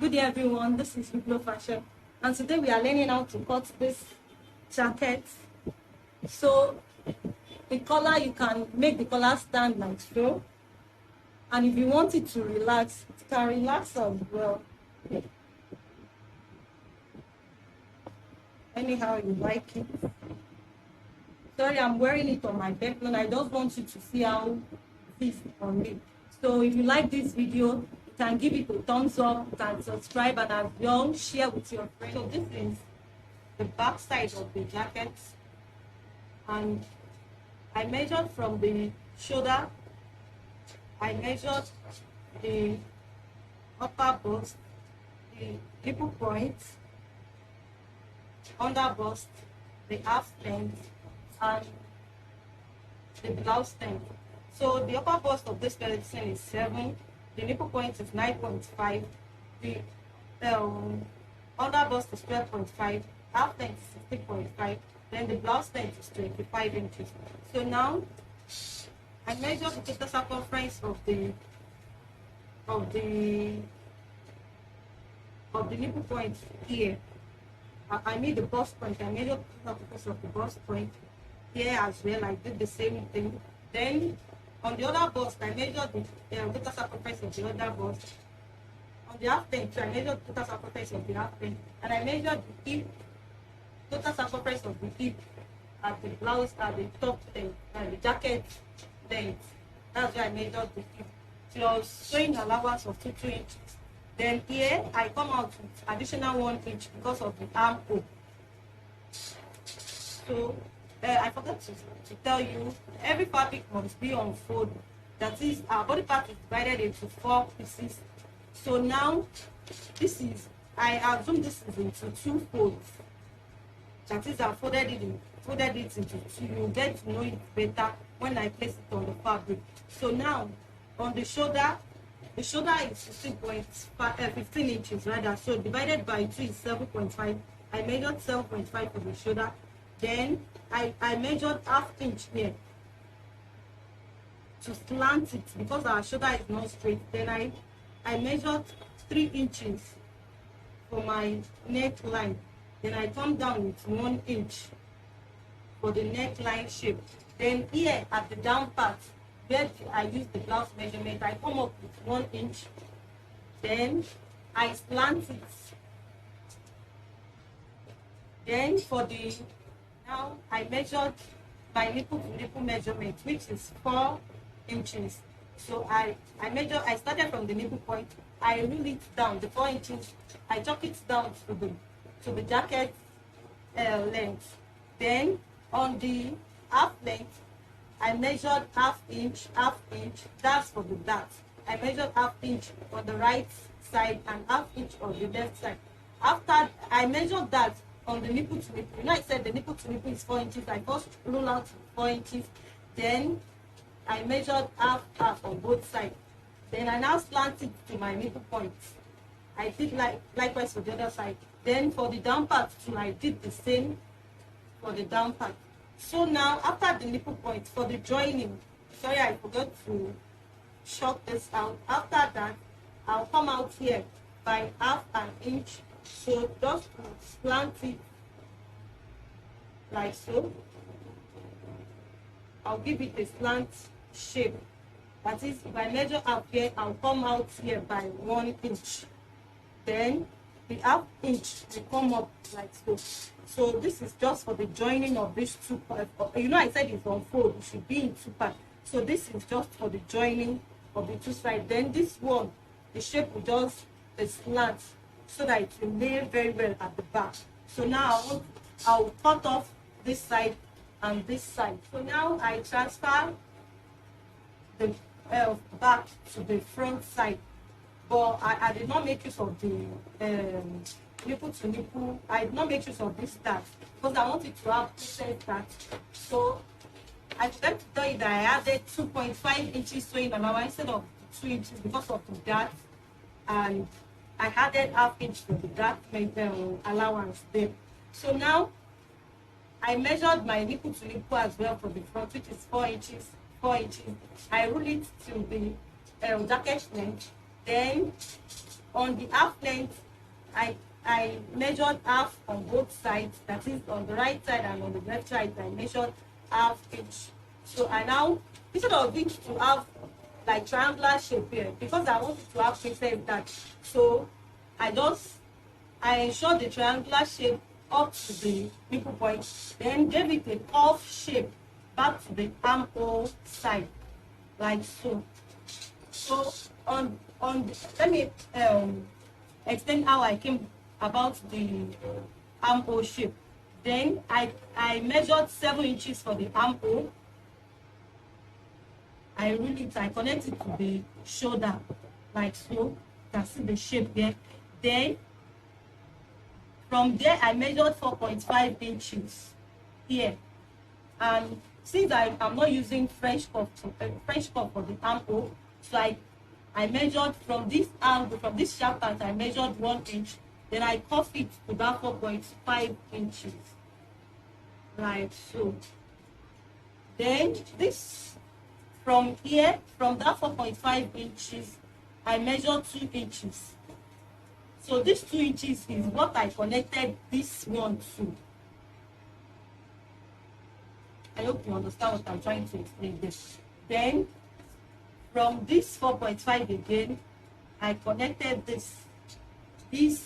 Good day everyone, this is Iglo Fashion, and today we are learning how to cut this jacket. So the collar, you can make the collar stand like so, and if you want it to relax, it can relax as well, anyhow you like it. Sorry, I'm wearing it on my back and I just want you to see how it is on me. So if you like this video, you can give it a thumbs up, you can subscribe, and as well share with your friends. So this is the back side of the jacket, and I measured from the shoulder, I measured the upper bust, the nipple point, under bust, the half length, and the blouse length. So the upper bust of this person is 7, the nipple point is 9.5, the under bust is 12.5, half length is 16.5, then the blouse length is 25 inches. So now I measure the total circumference of the nipple point here. I made the bust point. I measured the circumference of the bust point here as well. I did the same thing. Then on the other bust, I measured the total circumference of the other bust. On the half length, I measured the total circumference of the half length, and I measured the hip, total circumference of the hip at the blouse, at the top length, and the jacket length. That's why I measured the hip. Plus sewing allowance of 2 inches. Then here I come out with additional 1 inch because of the armhole. So I forgot to tell you, every fabric must be on fold. That is, our body part is divided into 4 pieces. So now this is, I assume this is into 2 folds. That is, I folded it into 2. You get to know it better when I place it on the fabric. So now on the shoulder is 15 inches rather. So divided by 2 is 7.5. I measured 7.5 for the shoulder. Then I measured half inch here to slant it because our shoulder is not straight. Then I measured 3 inches for my neckline. Then I come down with 1 inch for the neckline shape. Then here at the down part, where I use the blouse measurement, I come up with 1 inch. Then I slant it. Then for the, now I measured my nipple to nipple measurement, which is 4 inches. So I started from the nipple point, I rule it down, the 4 inches, I chalk it down to the jacket length. Then on the half length, I measured half inch, that's for the dart. I measured half inch on the right side and half inch on the left side. After I measured that on the nipple to nipple, you know I said the nipple to nipple is 4 inches, I first rule out 4 inches, then I measured half on both sides. Then I now slant it to my nipple point. I did likewise for the other side. Then for the down part too, I did the same for the down part. So now after the nipple point, for the joining, sorry I forgot to short this out. After that, I'll come out here by half an inch. So just slant it like so. I'll give it a slant shape. That is, if I measure up here, I'll come out here by 1 inch. Then the half inch will come up like so. So this is just for the joining of these 2 parts. You know I said it's on fold, it should be in 2 parts. So this is just for the joining of the 2 sides. Then this one, the shape will just be slant so that it will lay very well at the back. So now I'll cut off this side and this side. So now I transfer the back to the front side. But I did not make use of the nipple to nipple. I did not make use of this start because I wanted to have set that. So I forgot to tell you that I added 2.5 inches sewing allowance instead of 2 inches because of the dart, and I added half inch for the dart allowance there. So now I measured my nipple to nipple as well for the front, which is 4 inches. I rule it to the jacket length. Then On the half length, I measured half on both sides, that is on the right side and on the left side. I measured half inch. So I now, instead of it to have like triangular shape here, because I want it to have pieces that, so I ensured the triangular shape up to the nipple point, then gave it a curved shape back to the armhole side, like so. So let me explain how I came about the armhole shape. Then I measured 7 inches for the armhole. I rule it, I connect it to the shoulder, like so. You can see the shape there. Then from there, I measured 4.5 inches here. And since I'm not using French cuff for the armhole, so I measured from this angle, from this sharp part, I measured 1 inch. Then I cuff it to that 4.5 inches, like so. Then this, from here, from that 4.5 inches, I measured 2 inches. So this 2 inches is what I connected this one to. I hope you understand what I'm trying to explain this. Then from this 4.5 again, I connected this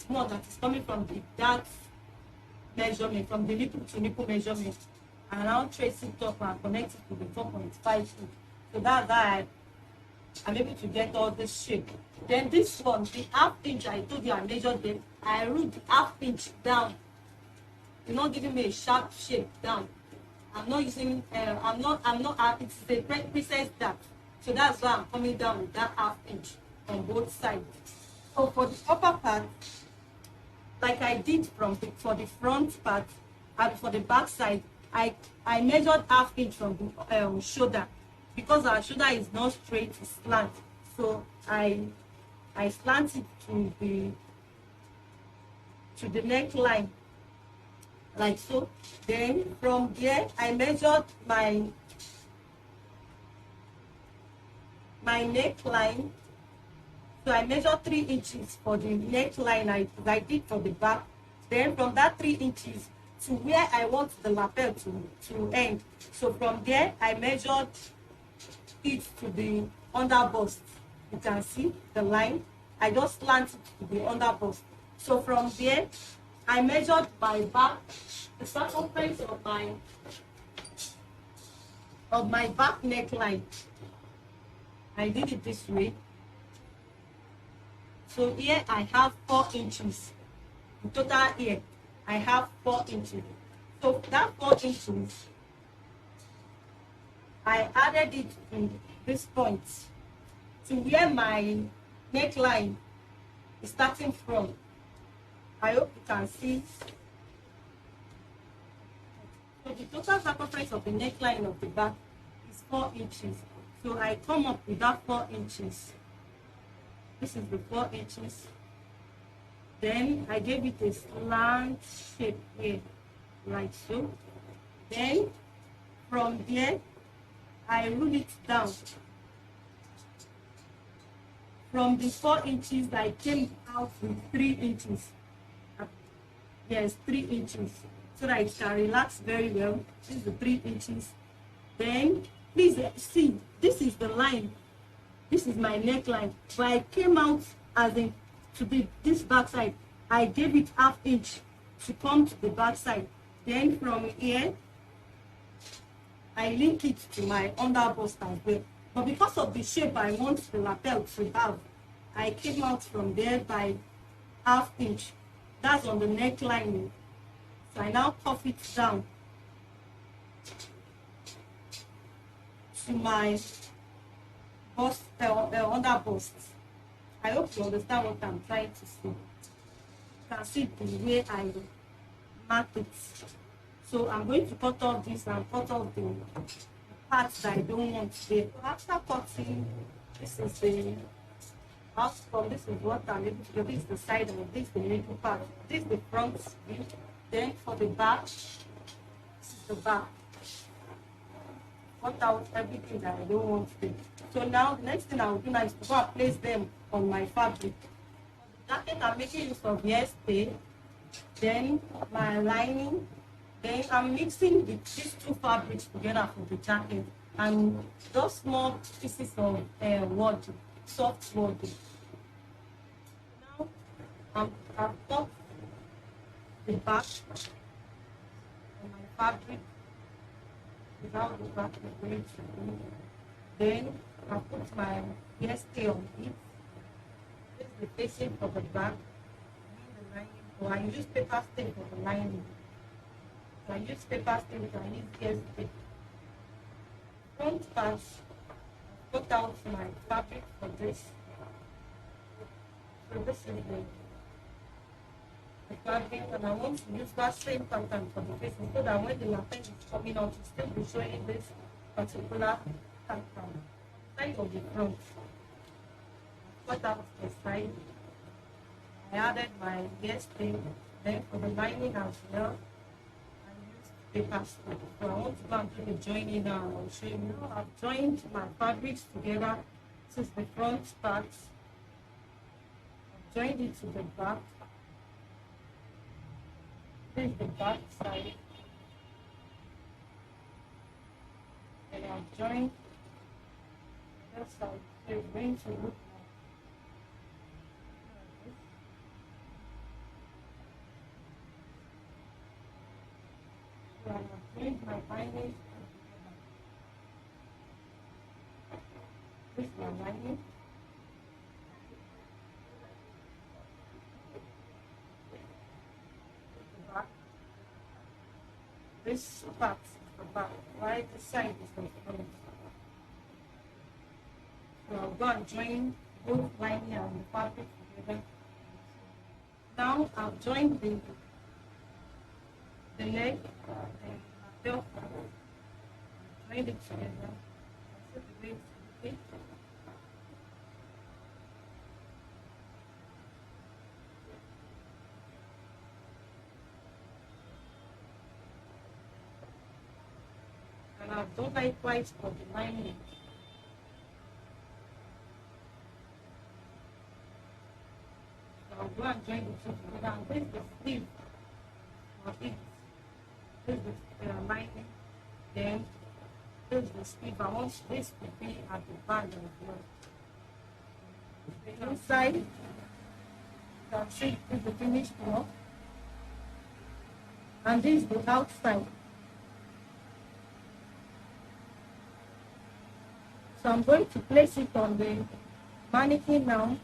one that is coming from that measurement, from the nipple to nipple measurement, and I'll trace it up and connect it to the 4.5. So that's how I'm able to get all this shape. Then this one, the half inch I told you I measured them, I ruled the half inch down. You're not giving me a sharp shape down. I'm not using, it's a precise that. So that's why I'm coming down with that half inch on both sides. So for the upper part, like I did for the front part and for the back side, I measured half inch from the shoulder, because our shoulder is not straight, it's slant. So I slant it to the neckline, like so. Then from there I measured my neckline. So I measured 3 inches for the neckline, I did for the back. Then from that 3 inches to where I want the lapel to end. So from there I measured it to the under bust. You can see the line. I just slanted to the under bust. So from there I measured my back, the circumference of my back neckline. I did it this way. So here I have 4 inches. In total here I have 4 inches. So that 4 inches, I added it to this point, to where my neckline is starting from. I hope you can see. So the total circumference of the neckline of the back is 4 inches. So I come up with that 4 inches. This is the 4 inches. Then I gave it a slant shape here, like so. Then from there, I rule it down. From the 4 inches, I came out with 3 inches. Yes, 3 inches. So that it can relax very well. This is the 3 inches. Then, please see, this is the line. This is my neckline. But I came out as in to this back side. I gave it half inch to come to the back side. Then from here, I link it to my under bust as well. But because of the shape I want the lapel to have, I came out from there by half inch. That's on the neckline. So I now cuff it down to my bust, under bust. I hope you understand what I'm trying to say. You can see the way I mark it. So I'm going to cut off this and cut off the parts that I don't want there. After cutting, this is the outcome. This is what I'm able to do. This is the side of this, the middle part. This is the front view. Then for the back, this is the back. Cut out everything that I don't want to do. So now the next thing I will do now is to go and place them on my fabric. jacket, I'm making use of hairstay, then my lining, then I'm mixing these two fabrics together for the jacket, and just small pieces of wood, soft wood. Now I've cut the back of my fabric without the back is going to be. Then I put my hairstay on it. This is the facing of the back. The lining. So I use paper stay for the lining. So I use paper stay, I use hairstay. Front part, I cut out my fabric for this. So this is the fabric, and I want to use that same pattern for the facing so that when the lapel is coming out, it still be showing this particular pattern. Side of the front. Cut out the side. I added my hairstay. Then for the lining as well, I used paper stay. So I want to go and do the joining now. I'll show you. I've joined my fabrics together. This is the front part. I've joined it to the back. This is the back side. And I've joined that side. So it's going to look like this. So I've joined my lining. This is my lining. This part is the back, right? This side is the front. So I'll go and join both lining and the fabric together. Now I've joined the leg and the belt. Joined it together. That's the way to do it. And I've done likewise for the lining. So I'll go and join the two together. And this is the sleeve for it. This is the lining. Then this is the sleeve. I want this to be at the back as well. The inside, you can see this is the finished work. And this is the outside. So I'm going to place it on the mannequin now.